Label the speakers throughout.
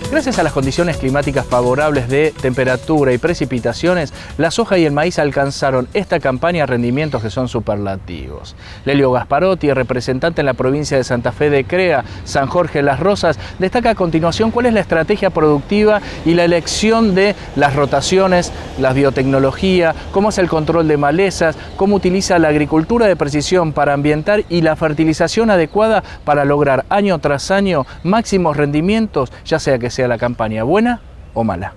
Speaker 1: Gracias a las condiciones climáticas favorables de temperatura y precipitaciones, la soja y el maíz alcanzaron esta campaña rendimientos que son superlativos. Lelio Gasparotti, representante en la provincia de Santa Fe de CREA, San Jorge Las Rosas, destaca a continuación cuál es la estrategia productiva y la elección de las rotaciones, la biotecnología, cómo es el control de malezas, cómo utiliza la agricultura de precisión para ambientar y la fertilización adecuada para lograr año tras año máximos rendimientos, ya sea que sea la campaña buena o mala.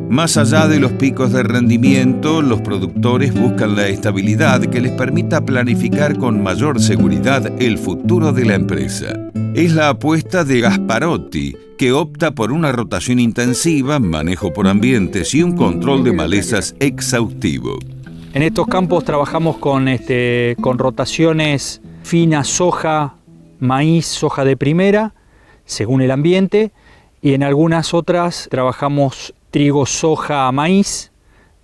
Speaker 2: Más allá de los picos de rendimiento, los productores buscan la estabilidad que les permita planificar con mayor seguridad el futuro de la empresa. Es la apuesta de Gasparotti, que opta por una rotación intensiva, manejo por ambientes y un control de malezas exhaustivo.
Speaker 3: En estos campos trabajamos con rotaciones finas, soja, maíz, soja de primera, según el ambiente, y en algunas otras trabajamos trigo, soja, maíz,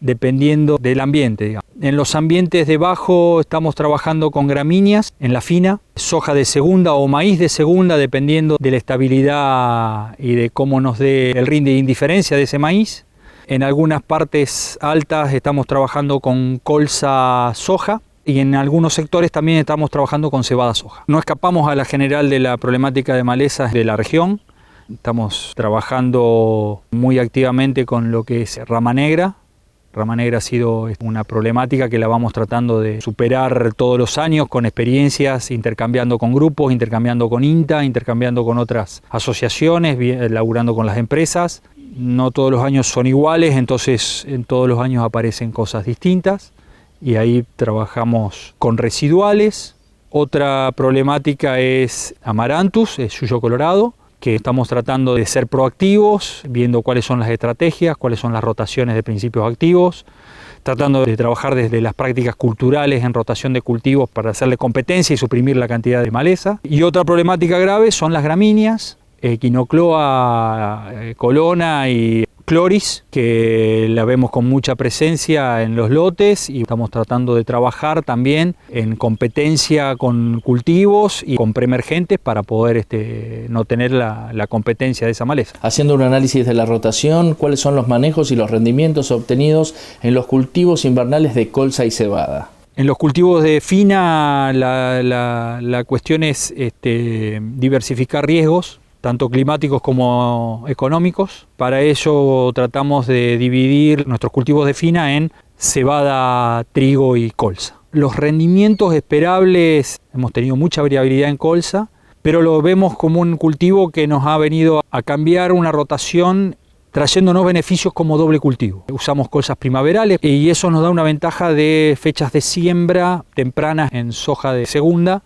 Speaker 3: dependiendo del ambiente, digamos. En los ambientes de bajo estamos trabajando con gramíneas, en la fina, soja de segunda o maíz de segunda, dependiendo de la estabilidad y de cómo nos dé el rinde de indiferencia de ese maíz. En algunas partes altas estamos trabajando con colza, soja, y en algunos sectores también estamos trabajando con cebada soja. No escapamos a la general de la problemática de malezas de la región. Estamos trabajando muy activamente con lo que es rama negra. Rama negra ha sido una problemática que la vamos tratando de superar todos los años con experiencias, intercambiando con grupos, intercambiando con INTA, intercambiando con otras asociaciones, laburando con las empresas. No todos los años son iguales, entonces en todos los años aparecen cosas distintas. Y ahí trabajamos con residuales. Otra problemática es Amaranthus, es yuyo colorado, que estamos tratando de ser proactivos, viendo cuáles son las estrategias, cuáles son las rotaciones de principios activos, tratando de trabajar desde las prácticas culturales en rotación de cultivos para hacerle competencia y suprimir la cantidad de maleza. Y otra problemática grave son las gramíneas, Quinocloa, Colona y Chloris, que la vemos con mucha presencia en los lotes y estamos tratando de trabajar también en competencia con cultivos y con preemergentes para poder no tener la competencia de esa maleza.
Speaker 1: Haciendo un análisis de la rotación, ¿cuáles son los manejos y los rendimientos obtenidos en los cultivos invernales de colza y cebada?
Speaker 3: En los cultivos de fina la cuestión es diversificar riesgos, tanto climáticos como económicos. Para ello tratamos de dividir nuestros cultivos de fina en cebada, trigo y colza. Los rendimientos esperables, hemos tenido mucha variabilidad en colza, pero lo vemos como un cultivo que nos ha venido a cambiar una rotación trayéndonos beneficios como doble cultivo. Usamos colzas primaverales y eso nos da una ventaja de fechas de siembra tempranas en soja de segunda,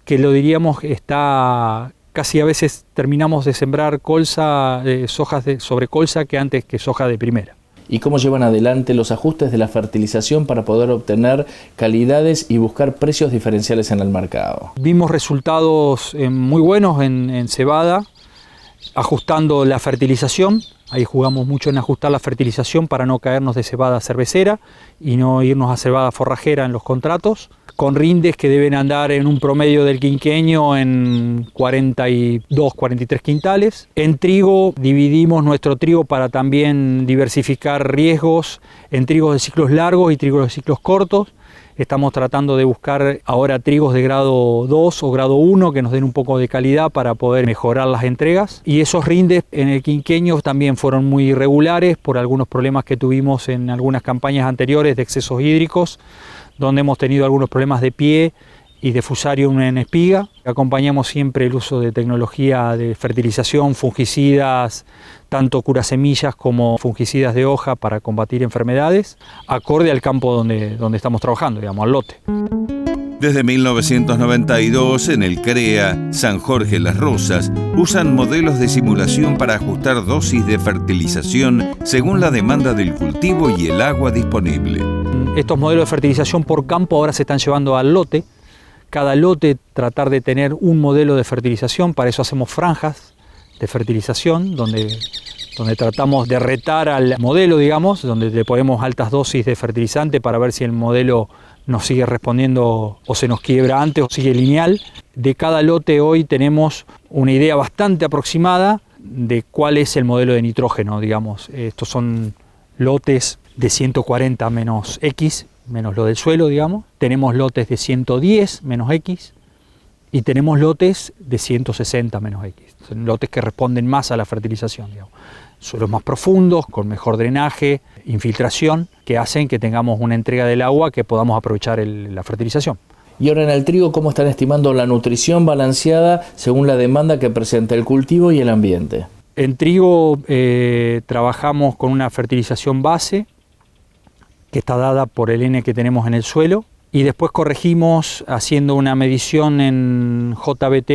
Speaker 3: que lo diríamos está... Casi a veces terminamos de sembrar colza, sojas sobre colza que antes que soja de primera.
Speaker 1: ¿Y cómo llevan adelante los ajustes de la fertilización para poder obtener calidades y buscar precios diferenciales en el mercado?
Speaker 3: Vimos resultados muy buenos en cebada, ajustando la fertilización. Ahí jugamos mucho en ajustar la fertilización para no caernos de cebada cervecera y no irnos a cebada forrajera en los contratos, con rindes que deben andar en un promedio del quinquenio en 42, 43 quintales. En trigo dividimos nuestro trigo para también diversificar riesgos en trigos de ciclos largos y trigos de ciclos cortos. Estamos tratando de buscar ahora trigos de grado 2 o grado 1 que nos den un poco de calidad para poder mejorar las entregas. Y esos rindes en el quinquenio también fueron muy irregulares por algunos problemas que tuvimos en algunas campañas anteriores de excesos hídricos, donde hemos tenido algunos problemas de pie y de fusarium en espiga. Acompañamos siempre el uso de tecnología de fertilización, fungicidas, tanto curasemillas como fungicidas de hoja para combatir enfermedades, acorde al campo donde estamos trabajando, digamos, al lote.
Speaker 2: Desde 1992, en el CREA San Jorge Las Rosas, usan modelos de simulación para ajustar dosis de fertilización según la demanda del cultivo y el agua disponible.
Speaker 3: Estos modelos de fertilización por campo ahora se están llevando al lote. Cada lote tratar de tener un modelo de fertilización, para eso hacemos franjas de fertilización, donde tratamos de retar al modelo, digamos, donde le ponemos altas dosis de fertilizante para ver si el modelo nos sigue respondiendo o se nos quiebra antes o sigue lineal. De cada lote hoy tenemos una idea bastante aproximada de cuál es el modelo de nitrógeno, digamos. Estos son lotes de 140 menos X, menos lo del suelo, digamos. Tenemos lotes de 110 menos X y tenemos lotes de 160 menos X. Son lotes que responden más a la fertilización, digamos. Suelos más profundos, con mejor drenaje, infiltración, que hacen que tengamos una entrega del agua que podamos aprovechar la fertilización.
Speaker 1: Y ahora en el trigo, ¿cómo están estimando la nutrición balanceada según la demanda que presenta el cultivo y el ambiente?
Speaker 3: En trigo trabajamos con una fertilización base que está dada por el N que tenemos en el suelo y después corregimos haciendo una medición en JBT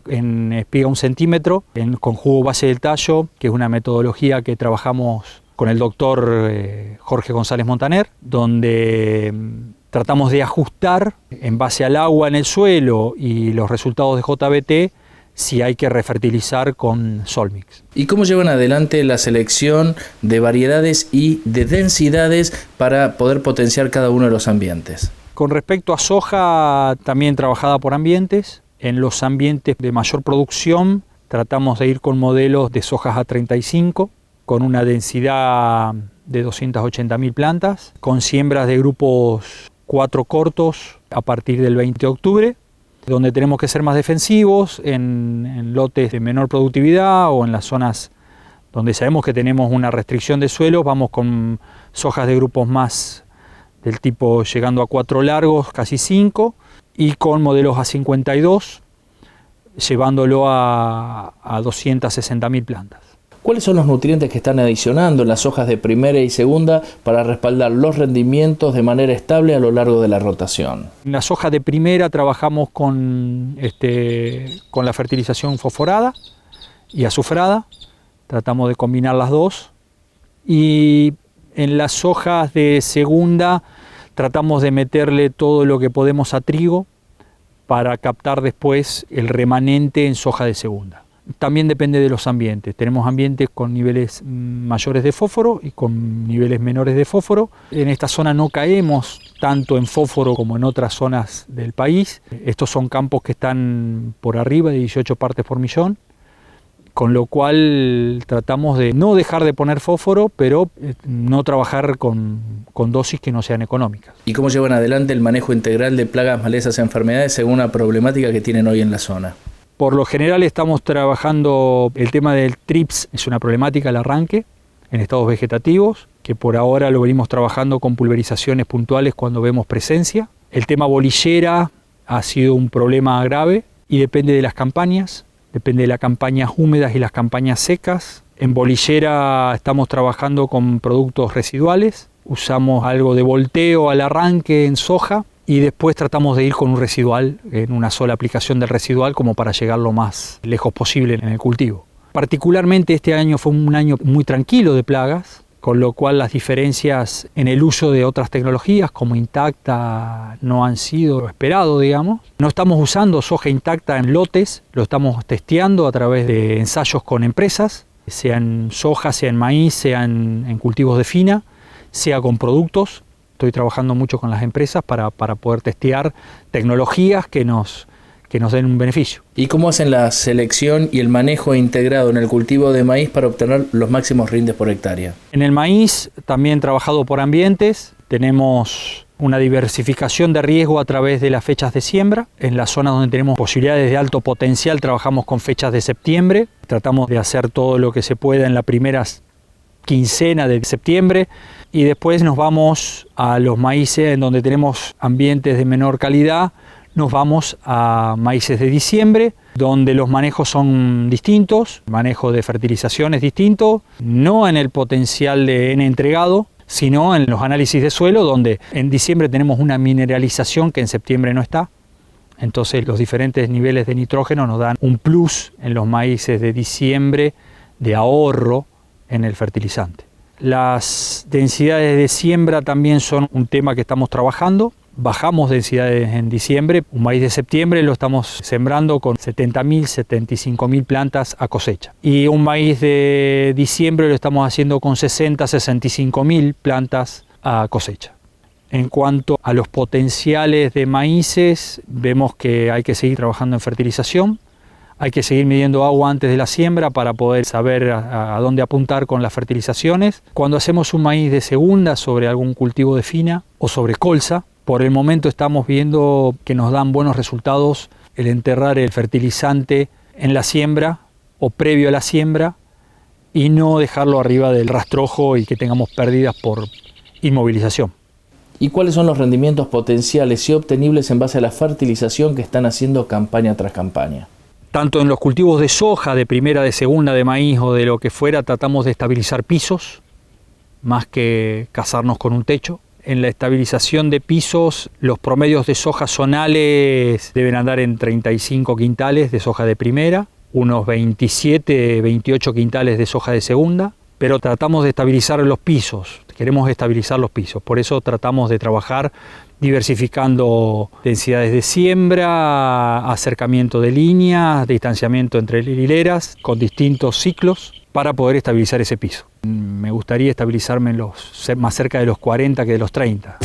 Speaker 3: en espiga 1 centímetro con jugo base del tallo, que es una metodología que trabajamos con el doctor Jorge González Montaner, donde tratamos de ajustar en base al agua en el suelo y los resultados de JBT si hay que refertilizar con Solmix.
Speaker 1: ¿Y cómo llevan adelante la selección de variedades y de densidades para poder potenciar cada uno de los ambientes?
Speaker 3: Con respecto a soja, también trabajada por ambientes. En los ambientes de mayor producción tratamos de ir con modelos de sojas A35, con una densidad de 280.000 plantas, con siembras de grupos 4 cortos a partir del 20 de octubre, donde tenemos que ser más defensivos en lotes de menor productividad o en las zonas donde sabemos que tenemos una restricción de suelo, vamos con sojas de grupos más del tipo llegando a 4 largos, casi 5, y con modelos A52, llevándolo a 260.000 plantas.
Speaker 1: ¿Cuáles son los nutrientes que están adicionando en las hojas de primera y segunda para respaldar los rendimientos de manera estable a lo largo de la rotación?
Speaker 3: En las hojas de primera trabajamos con la fertilización fosforada y azufrada, tratamos de combinar las dos, y en las hojas de segunda tratamos de meterle todo lo que podemos a trigo para captar después el remanente en soja de segunda. También depende de los ambientes. Tenemos ambientes con niveles mayores de fósforo y con niveles menores de fósforo. En esta zona no caemos tanto en fósforo como en otras zonas del país. Estos son campos que están por arriba de 18 partes por millón, con lo cual tratamos de no dejar de poner fósforo, pero no trabajar con dosis que no sean económicas.
Speaker 1: ¿Y cómo llevan adelante el manejo integral de plagas, malezas y enfermedades según la problemática que tienen hoy en la zona?
Speaker 3: Por lo general estamos trabajando el tema del TRIPS, es una problemática al arranque en estados vegetativos, que por ahora lo venimos trabajando con pulverizaciones puntuales cuando vemos presencia. El tema bolillera ha sido un problema grave y depende de las campañas, depende de las campañas húmedas y las campañas secas. En bolillera estamos trabajando con productos residuales, usamos algo de volteo al arranque en soja, y después tratamos de ir con un residual, en una sola aplicación del residual, como para llegar lo más lejos posible en el cultivo. Particularmente este año fue un año muy tranquilo de plagas, con lo cual las diferencias en el uso de otras tecnologías como Intacta no han sido esperado, digamos. No estamos usando soja Intacta en lotes, lo estamos testeando a través de ensayos con empresas, sea en soja, sea en maíz, sea en cultivos de fina, sea con productos. Estoy trabajando mucho con las empresas para poder testear tecnologías que nos den un beneficio.
Speaker 1: ¿Y cómo hacen la selección y el manejo integrado en el cultivo de maíz para obtener los máximos rindes por hectárea?
Speaker 3: En el maíz, también trabajado por ambientes, tenemos una diversificación de riesgo a través de las fechas de siembra. En las zonas donde tenemos posibilidades de alto potencial trabajamos con fechas de septiembre. Tratamos de hacer todo lo que se pueda en la primera quincena de septiembre. Y después nos vamos a los maíces en donde tenemos ambientes de menor calidad, nos vamos a maíces de diciembre, donde los manejos son distintos, el manejo de fertilización es distinto, no en el potencial de N entregado, sino en los análisis de suelo, donde en diciembre tenemos una mineralización que en septiembre no está. Entonces los diferentes niveles de nitrógeno nos dan un plus en los maíces de diciembre de ahorro en el fertilizante. Las densidades de siembra también son un tema que estamos trabajando. Bajamos densidades en diciembre. Un maíz de septiembre lo estamos sembrando con 70.000, 75.000 plantas a cosecha. Y un maíz de diciembre lo estamos haciendo con 60, 65.000 plantas a cosecha. En cuanto a los potenciales de maíces, vemos que hay que seguir trabajando en fertilización. Hay que seguir midiendo agua antes de la siembra para poder saber a dónde apuntar con las fertilizaciones. Cuando hacemos un maíz de segunda sobre algún cultivo de fina o sobre colza, por el momento estamos viendo que nos dan buenos resultados el enterrar el fertilizante en la siembra o previo a la siembra y no dejarlo arriba del rastrojo y que tengamos pérdidas por inmovilización.
Speaker 1: ¿Y cuáles son los rendimientos potenciales y obtenibles en base a la fertilización que están haciendo campaña tras campaña?
Speaker 3: Tanto en los cultivos de soja, de primera, de segunda, de maíz o de lo que fuera, tratamos de estabilizar pisos, más que casarnos con un techo. En la estabilización de pisos, los promedios de soja zonales deben andar en 35 quintales de soja de primera, unos 27, 28 quintales de soja de segunda, pero tratamos de estabilizar los pisos, queremos estabilizar los pisos, por eso tratamos de trabajar diversificando densidades de siembra, acercamiento de líneas, distanciamiento entre hileras, con distintos ciclos para poder estabilizar ese piso. Me gustaría estabilizarme más cerca de los 40 que de los 30.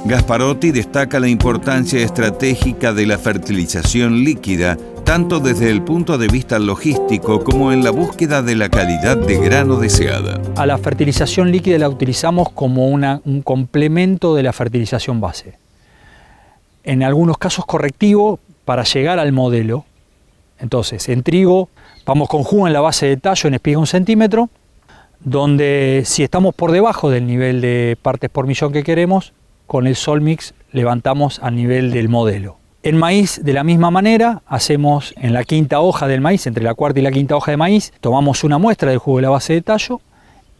Speaker 2: Gasparotti destaca la importancia estratégica de la fertilización líquida, tanto desde el punto de vista logístico como en la búsqueda de la calidad de grano deseada.
Speaker 3: A la fertilización líquida la utilizamos como un complemento de la fertilización base. En algunos casos correctivo para llegar al modelo. Entonces, en trigo vamos con jugo en la base de tallo en espiga 1 centímetro, donde si estamos por debajo del nivel de partes por millón que queremos, con el Solmix levantamos al nivel del modelo. En maíz, de la misma manera, hacemos en la quinta hoja del maíz, entre la cuarta y la quinta hoja de maíz, tomamos una muestra del jugo de la base de tallo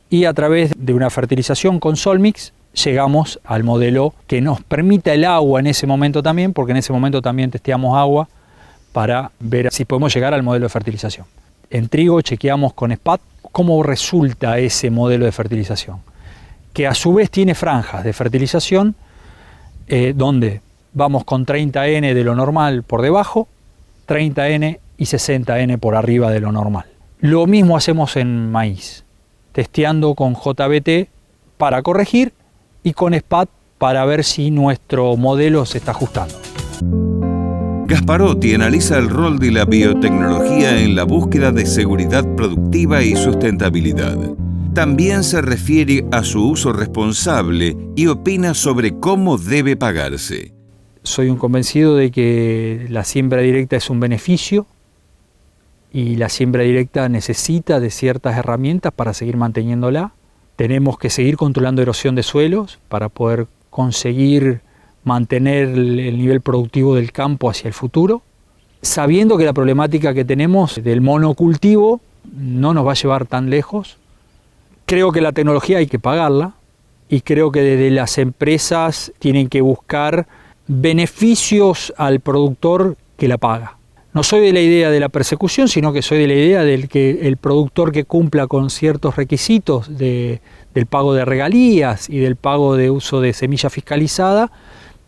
Speaker 3: y a través de una fertilización con Solmix llegamos al modelo que nos permita el agua en ese momento también, porque en ese momento también testeamos agua para ver si podemos llegar al modelo de fertilización. En trigo chequeamos con SPAT cómo resulta ese modelo de fertilización, que a su vez tiene franjas de fertilización donde vamos con 30N de lo normal por debajo, 30N y 60N por arriba de lo normal. Lo mismo hacemos en maíz, testeando con JBT para corregir y con SPAT para ver si nuestro modelo se está ajustando.
Speaker 2: Gasparotti analiza el rol de la biotecnología en la búsqueda de seguridad productiva y sustentabilidad. También se refiere a su uso responsable y opina sobre cómo debe pagarse.
Speaker 3: Soy un convencido de que la siembra directa es un beneficio y la siembra directa necesita de ciertas herramientas para seguir manteniéndola. Tenemos que seguir controlando erosión de suelos para poder conseguir mantener el nivel productivo del campo hacia el futuro, sabiendo que la problemática que tenemos del monocultivo no nos va a llevar tan lejos. Creo que la tecnología hay que pagarla y creo que desde las empresas tienen que buscar beneficios al productor que la paga. No soy de la idea de la persecución, sino que soy de la idea del que el productor que cumpla con ciertos requisitos del pago de regalías y del pago de uso de semilla fiscalizada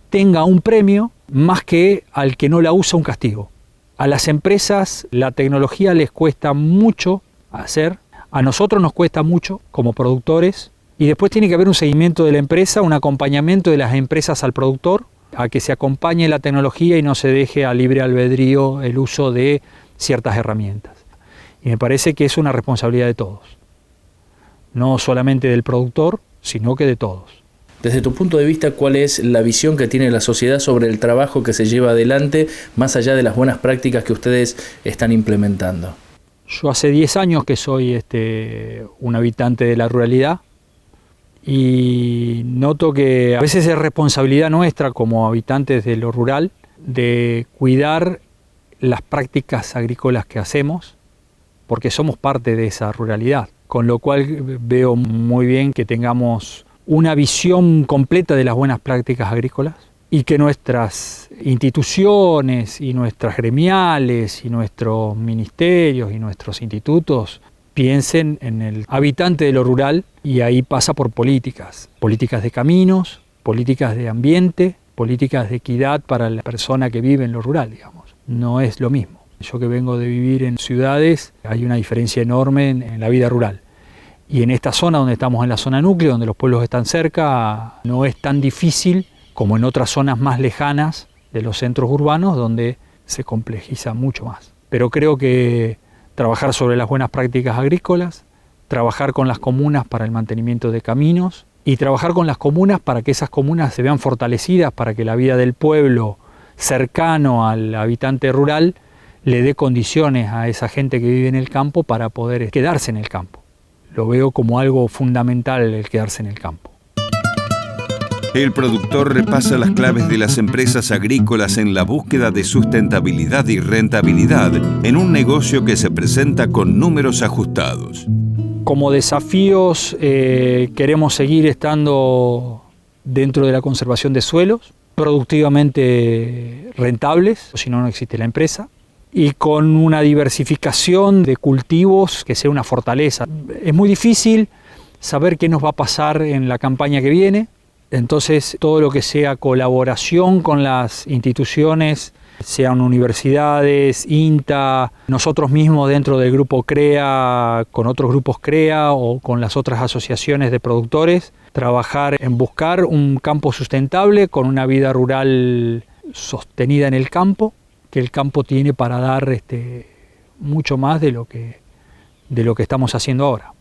Speaker 3: tenga un premio más que al que no la usa un castigo. A las empresas la tecnología les cuesta mucho hacer, a nosotros nos cuesta mucho como productores y después tiene que haber un seguimiento de la empresa, un acompañamiento de las empresas al productor, a que se acompañe la tecnología y no se deje a libre albedrío el uso de ciertas herramientas. Y me parece que es una responsabilidad de todos, no solamente del productor, sino que de todos.
Speaker 1: Desde tu punto de vista, ¿cuál es la visión que tiene la sociedad sobre el trabajo que se lleva adelante, más allá de las buenas prácticas que ustedes están implementando?
Speaker 3: Yo hace 10 años que soy un habitante de la ruralidad y noto que a veces es responsabilidad nuestra como habitantes de lo rural de cuidar las prácticas agrícolas que hacemos, porque somos parte de esa ruralidad, con lo cual veo muy bien que tengamos una visión completa de las buenas prácticas agrícolas y que nuestras instituciones y nuestras gremiales y nuestros ministerios y nuestros institutos piensen en el habitante de lo rural y ahí pasa por políticas de caminos, políticas de ambiente, políticas de equidad para la persona que vive en lo rural, digamos. No es lo mismo. Yo que vengo de vivir en ciudades, hay una diferencia enorme en la vida rural. Y en esta zona donde estamos en la zona núcleo, donde los pueblos están cerca, no es tan difícil como en otras zonas más lejanas de los centros urbanos donde se complejiza mucho más. pero creo que trabajar sobre las buenas prácticas agrícolas, trabajar con las comunas para el mantenimiento de caminos y trabajar con las comunas para que esas comunas se vean fortalecidas, para que la vida del pueblo cercano al habitante rural le dé condiciones a esa gente que vive en el campo para poder quedarse en el campo. Lo veo como algo fundamental el quedarse en el campo.
Speaker 2: El productor repasa las claves de las empresas agrícolas en la búsqueda de sustentabilidad y rentabilidad en un negocio que se presenta con números ajustados.
Speaker 3: Como desafíos queremos seguir estando dentro de la conservación de suelos, productivamente rentables, si no, no existe la empresa, y con una diversificación de cultivos que sea una fortaleza. Es muy difícil saber qué nos va a pasar en la campaña que viene, entonces todo lo que sea colaboración con las instituciones, sean universidades, INTA, nosotros mismos dentro del grupo CREA, con otros grupos CREA o con las otras asociaciones de productores, trabajar en buscar un campo sustentable con una vida rural sostenida en el campo, que el campo tiene para dar mucho más de lo que estamos haciendo ahora.